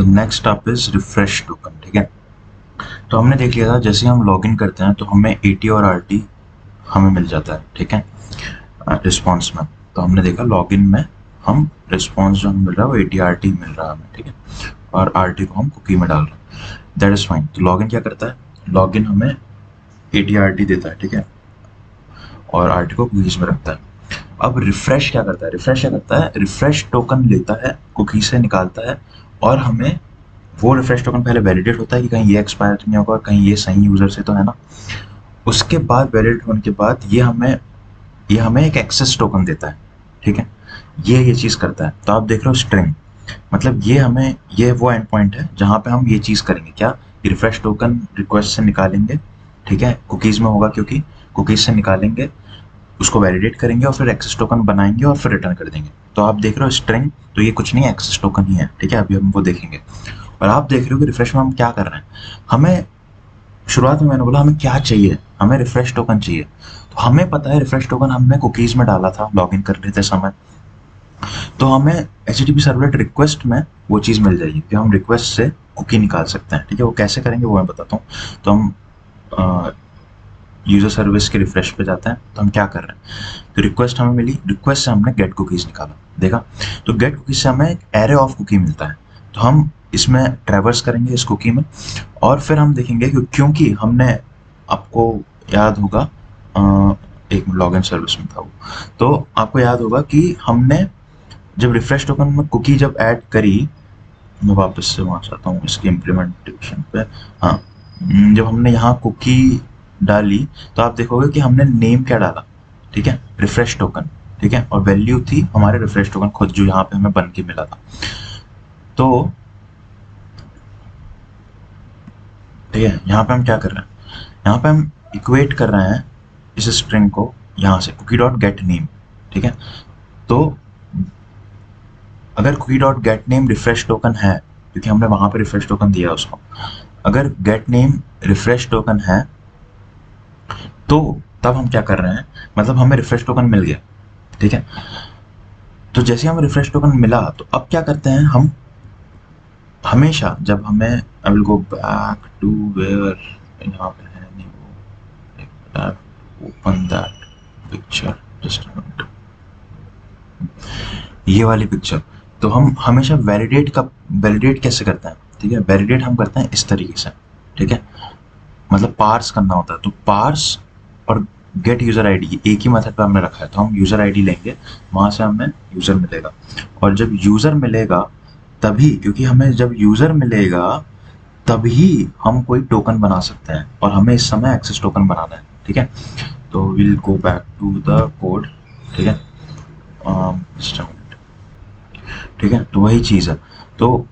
The next step is refresh token. ठीक है, तो हमने देख लिया था जैसे हम लॉगिन करते हैं तो हमें एटी और आरटी हमें मिल जाता है। ठीक है, रिस्पॉन्स में तो हमने देखा लॉगिन में हम रिस्पॉन्स जो हमें मिल रहा है वो एटी आरटी मिल रहा है हमें। ठीक है, और आरटी को हम कुकी में डाल रहे हैं, दैट इज फाइन। तो लॉगिन क्या करता है, लॉगिन हमें एटी आरटी देता है। ठीक है, और आरटी को कुकीज में रखता है। अब रिफ्रेश क्या करता है, रिफ्रेश टोकन लेता है, कुकी से निकालता है, और हमें वो रिफ्रेश टोकन पहले वैलिडेट होता है कि कहीं ये एक्सपायर नहीं होगा, कहीं ये सही यूजर से तो है ना। उसके बाद वैलिडेट होने के बाद ये हमें एक एक्सेस टोकन देता है। ठीक है, ये चीज करता है। तो आप देख रहे हो स्ट्रिंग, मतलब ये वो एंड पॉइंट है जहां पे हम ये चीज करेंगे, क्या, रिफ्रेश टोकन रिक्वेस्ट से निकालेंगे। ठीक है, कुकीज में होगा क्योंकि कुकीज से निकालेंगे, उसको वैलिडेट करेंगे और फिर एक्सेस टोकन बनाएंगे और फिर रिटर्न कर देंगे। तो आप देख रहे हो स्ट्रिंग, तो ये कुछ नहीं है, एक्सेस टोकन ही है। ठीक है, अभी हम वो देखेंगे। और आप देख रहे हो कि रिफ्रेश में हम क्या कर रहे हैं, हमें शुरुआत में मैंने बोला हमें क्या चाहिए, हमें रिफ्रेश टोकन चाहिए। तो हमें पता है रिफ्रेश टोकन हमने कुकीज में डाला था लॉगिन कर लेते समय, तो हमें HTTP सर्वलेट रिक्वेस्ट में वो चीज़ मिल जाएगी कि हम रिक्वेस्ट से कुकी निकाल सकते हैं। ठीक है, वो कैसे करेंगे वो मैं बताता हूँ। तो हम यूजर सर्विस के रिफ्रेश पे जाते हैं, तो हम क्या कर रहे हैं, तो रिक्वेस्ट हमें मिली, रिक्वेस्ट से हमने गेट कुकीज निकाला, देखा, तो गेट कुकीज से हमें एक एरे ऑफ कुकी मिलता है। तो हम इसमें ट्रैवर्स करेंगे इस कुकी में, और फिर हम देखेंगे कि क्योंकि हमने, आपको याद होगा एक लॉगिन सर्विस में था वो, तो आपको याद होगा कि हमने जब रिफ्रेश टोकन में कुकी जब ऐड करी, मैं वापस से वहाँ चाहता हूँ इसकी इम्प्लीमेंटेशन पे। हाँ, जब हमने यहाँ कुकी डाली तो आप देखोगे कि हमने नेम क्या डाला, ठीक है, रिफ्रेश टोकन। ठीक है, और वैल्यू थी हमारे रिफ्रेश टोकन खुद जो यहाँ पे हमें बन के मिला था। तो ठीक है, यहाँ पे हम क्या कर रहे हैं, यहाँ पे हम इक्वेट कर रहे हैं इस स्ट्रिंग को यहाँ से कुकी डॉट गेट नेम। ठीक है, तो अगर cookie dot get name refresh token है, क्योंकि हमने वहां पे रिफ्रेश टोकन दिया उसको, अगर गेट नेम रिफ्रेश टोकन है तो तब हम क्या कर रहे हैं, मतलब हमें रिफ्रेश टोकन मिल गया। ठीक है, तो जैसे हमें रिफ्रेश टोकन मिला तो अब क्या करते हैं हम, हमेशा जब हमें, I will go back to where, यहाँ पे है नहीं वो, open that picture, just a minute, ये वाली पिक्चर। तो हम हमेशा वैलिडेट कैसे करते हैं, ठीक है, वैलिडेट हम करते हैं इस तरीके से। ठीक है, मतलब पार्स करना होता है, तो पार्स और गेट यूजर आईडी एक ही मेथड पे हमने रखा है। तो हम यूजर आईडी लेंगे, वहां से हमें यूजर मिलेगा, और जब यूजर मिलेगा तभी, क्योंकि हमें जब यूजर मिलेगा तभी हम कोई टोकन बना सकते हैं, और हमें इस समय एक्सेस टोकन बनाना है। ठीक है, तो will go back to the code. ठीक है, ठीक है, तो वही चीज़ है। तो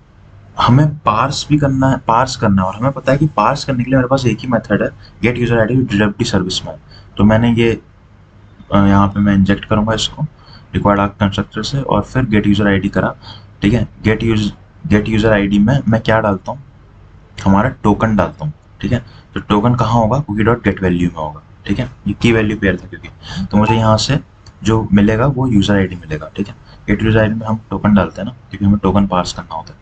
हमें पार्स करना है, और हमें पता है कि पार्स करने के लिए मेरे पास एक ही मेथड है, gate user ID DWT service में। तो मैंने ये यहाँ पे मैं इंजेक्ट करूँगा इसको रिक्वायर्ड आर्क कंस्ट्रक्टर से, और फिर गेट यूजर आईडी करा। ठीक है, गेट यूजर आईडी में मैं क्या डालता हूँ, हमारा टोकन डालता हूँ। ठीक है, तो टोकन कहाँ होगा, कुकी डॉट गेट वैल्यू में होगा। ठीक है, ये की वैल्यू पेयर था क्योंकि, तो मुझे यहाँ से जो मिलेगा वो यूजर आईडी मिलेगा। ठीक है, गेट यूजर आईडी में हम टोकन डालते हैं ना, क्योंकि हमें टोकन पास करना होता है।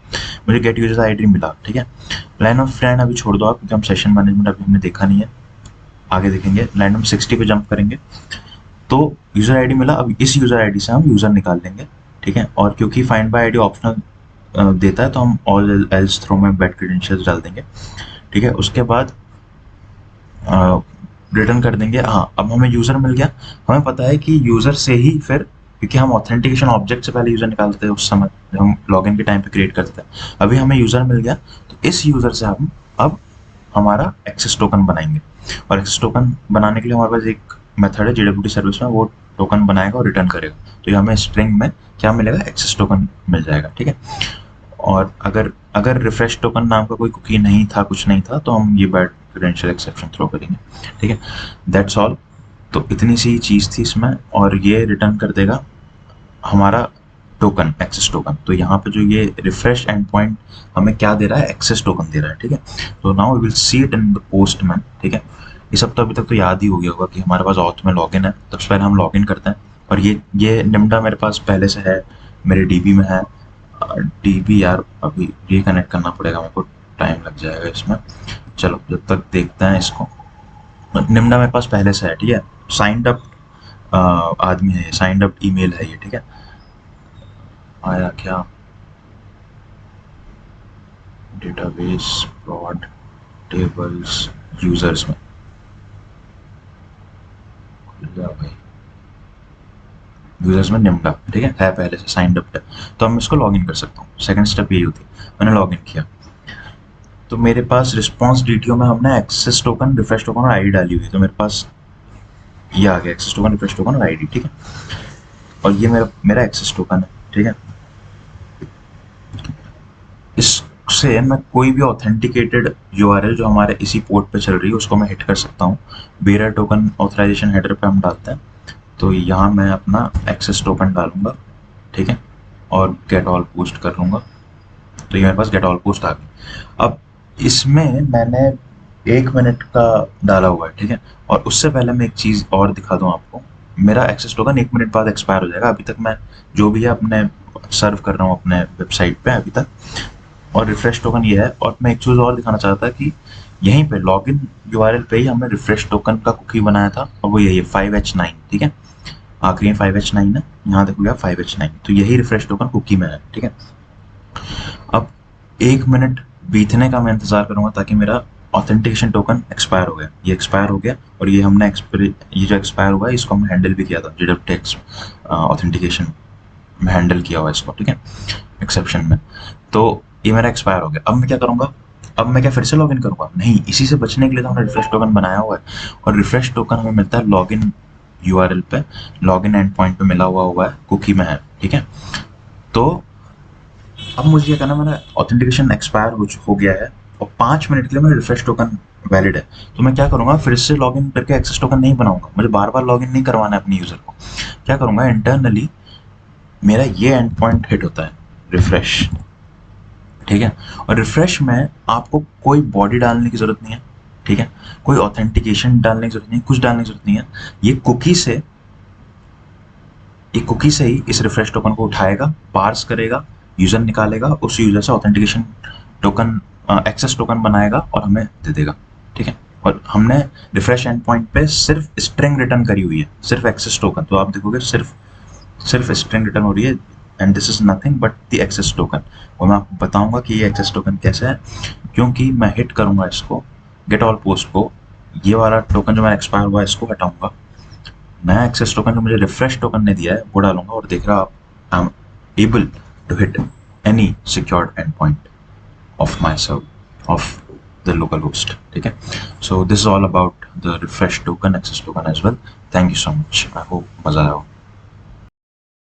मुझे गेट यूजर आईडी मिला। ठीक है, लाइन ऑफ फ्रेंड अभी छोड़ दो आप, क्योंकि हम सेशन मैनेजमेंट अभी हमने देखा नहीं है, आगे देखेंगे। लाइन नंबर 60 पे जंप करेंगे, तो यूजर आईडी मिला। अब इस यूजर आईडी से हम यूजर निकाल लेंगे। ठीक है, और क्योंकि फाइंड बाय आईडी ऑप्शनल देता है, तो हम ऑल एल्स थ्रो में बैड क्रेडेंशियल्स डाल देंगे। ठीक है, उसके बाद रिटर्न कर देंगे। हाँ, अब हमें यूजर मिल गया, हमें पता है कि यूजर से ही फिर, क्योंकि हम ऑथेंटिकेशन ऑब्जेक्ट से पहले यूजर निकालते थे उस समय जब हम लॉगिन के टाइम पे क्रिएट करते थे। अभी हमें यूजर मिल गया, तो इस यूजर से हम अब हमारा एक्सेस टोकन बनाएंगे, और एक्सेस टोकन बनाने के लिए हमारे पास एक मेथड है JWT सर्विस में, वो टोकन बनाएगा और रिटर्न करेगा। तो ये हमें स्ट्रिंग में क्या मिलेगा, एक्सेस टोकन मिल जाएगा। ठीक है, और अगर रिफ्रेश टोकन नाम का कोई कुकी नहीं था, कुछ नहीं था, तो हम ये बैड क्रेडेंशियल एक्सेप्शन थ्रो करेंगे। ठीक है, दैट्स ऑल। तो इतनी सी चीज़ थी इसमें, और ये रिटर्न कर देगा हमारा टोकन, एक्सेस टोकन। तो यहाँ पे जो ये रिफ्रेश एंड पॉइंट हमें क्या दे रहा है, एक्सेस टोकन दे रहा है। ठीक है, तो now we will see it in the Postman. ठीक है, ये सब तो अभी तक तो याद ही हो गया होगा कि हमारे पास ऑथ में लॉगिन है, तो सबसे पहले हम लॉगिन करते हैं, और ये निम्डा मेरे पास पहले से है, मेरे DB में है, DB यार अभी रिकनेक्ट करना पड़ेगा मेरे को, टाइम लग जाएगा इसमें। चलो जब तक देखते हैं इसको। निम्ना मेरे पास पहले से है, ठीक है, साइंड अप आदमी है, साइंड अप ईमेल है ये, ठीक है। आया क्या, डेटाबेस प्लॉट टेबल्स यूजर्स में खुल गया भाई, यूजर्स में निम्डा, ठीक है पहले से साइंड अप है, तो हम इसको लॉग इन कर सकता हूँ। सेकंड स्टेप यही होती है, मैंने लॉग इन किया तो मेरे पास रिस्पॉन्स डीटीओ में हमने एक्सेस टोकन, रिफ्रेश टोकन और आईडी डाली हुई, तो मेरे पास ये आ गया एक्सेस टोकन, रिफ्रेश टोकन और आईडी, ठीक है। और ये मेरा मेरा एक्सेस टोकन है, ठीक है। इससे मैं कोई भी ऑथेंटिकेटेड यूआरएल जो हमारे इसी पोर्ट पे चल रही है उसको मैं हिट कर सकता हूँ। बेरर टोकन ऑथराइजेशन हेडर पे हम डालते हैं, तो यहाँ मैं अपना एक्सेस टोकन डालूंगा, ठीक है, और गेट ऑल पोस्ट कर लूँगा, तो ये मेरे पास गेट ऑल पोस्ट आ गई। अब इसमें मैंने 1 मिनट का डाला हुआ है, ठीक है। और उससे पहले मैं एक चीज़ और दिखा दूँ आपको, मेरा एक्सेस टोकन 1 मिनट बाद एक्सपायर हो जाएगा। अभी तक मैं जो भी है अपने सर्व कर रहा हूँ अपने वेबसाइट पे अभी तक, और रिफ्रेश टोकन ये है। और मैं एक चीज़ और दिखाना चाहता था कि यहीं पे लॉगिन यूआरएल पे ही हमने रिफ्रेश टोकन का कुकी बनाया था, और वो यही है 5H9, ठीक है, आखिरी में 5H9 है, यहाँ देखोगे आप 5H9, तो यही रिफ्रेश टोकन कुकी में है, ठीक है। अब 1 मिनट बीतने का मैं इंतज़ार करूँगा ताकि मेरा ऑथेंटिकेशन टोकन एक्सपायर हो गया, ये एक्सपायर हो गया, और ये हमने ये जो एक्सपायर हुआ है इसको हमने हैंडल भी किया था, JWT ऑथेंटिकेशन में हैंडल किया हुआ है इसको, ठीक है, एक्सेप्शन में। तो ये मेरा एक्सपायर हो गया। अब मैं क्या करूँगा, अब मैं क्या फिर से लॉगिन करूँगा? नहीं, इसी से बचने के लिए तो हमने रिफ्रेश टोकन बनाया हुआ है, और रिफ्रेश टोकन हमें मिलता है लॉगिन यूआरएल पे, लॉगिन एंड पॉइंट पे मिला हुआ है, कुकी में है, ठीक है। तो अब मुझे क्या करना, मेरा ऑथेंटिकेशन एक्सपायर हो गया है और 5 मिनट के लिए मेरा रिफ्रेश टोकन वैलिड है, तो मैं क्या करूँगा, फिर से लॉगिन करके एक्सेस टोकन नहीं बनाऊंगा, मुझे बार बार लॉगिन नहीं करवाना है अपने यूज़र को। क्या करूँगा, इंटरनली मेरा ये एंड पॉइंट हिट होता है रिफ्रेश, ठीक है। और रिफ्रेश में आपको कोई बॉडी डालने की ज़रूरत नहीं है, ठीक है, कोई ऑथेंटिकेशन डालने की ज़रूरत नहीं है, कुछ डालने की ज़रूरत नहीं है। ये कुकी से ही इस रिफ्रेश टोकन को उठाएगा, पार्स करेगा, यूज़र निकालेगा, उस यूज़र से ऑथेंटिकेशन टोकन, एक्सेस टोकन बनाएगा और हमें दे देगा, ठीक है। और हमने रिफ्रेश एंड पॉइंट पे सिर्फ स्ट्रिंग रिटर्न करी हुई है, सिर्फ एक्सेस टोकन, तो आप देखोगे सिर्फ स्ट्रिंग रिटर्न हो रही है, and this is nothing but the access token. और मैं आपको बताऊंगा कि ये एक्सेस टोकन कैसे है, क्योंकि मैं हिट करूंगा इसको, गेट ऑल पोस्ट को, ये वाला टोकन जो मैं एक्सपायर हुआ है इसको हटाऊंगा, नया एक्सेस टोकन जो मुझे रिफ्रेश टोकन ने दिया है वो डालूंगा, और देख रहा आप, I am able to hit any secured end point of my serve of the local host, ठीक है। So this is all about the refresh token, access token as well. Thank you so much, I hope मजा आया हो।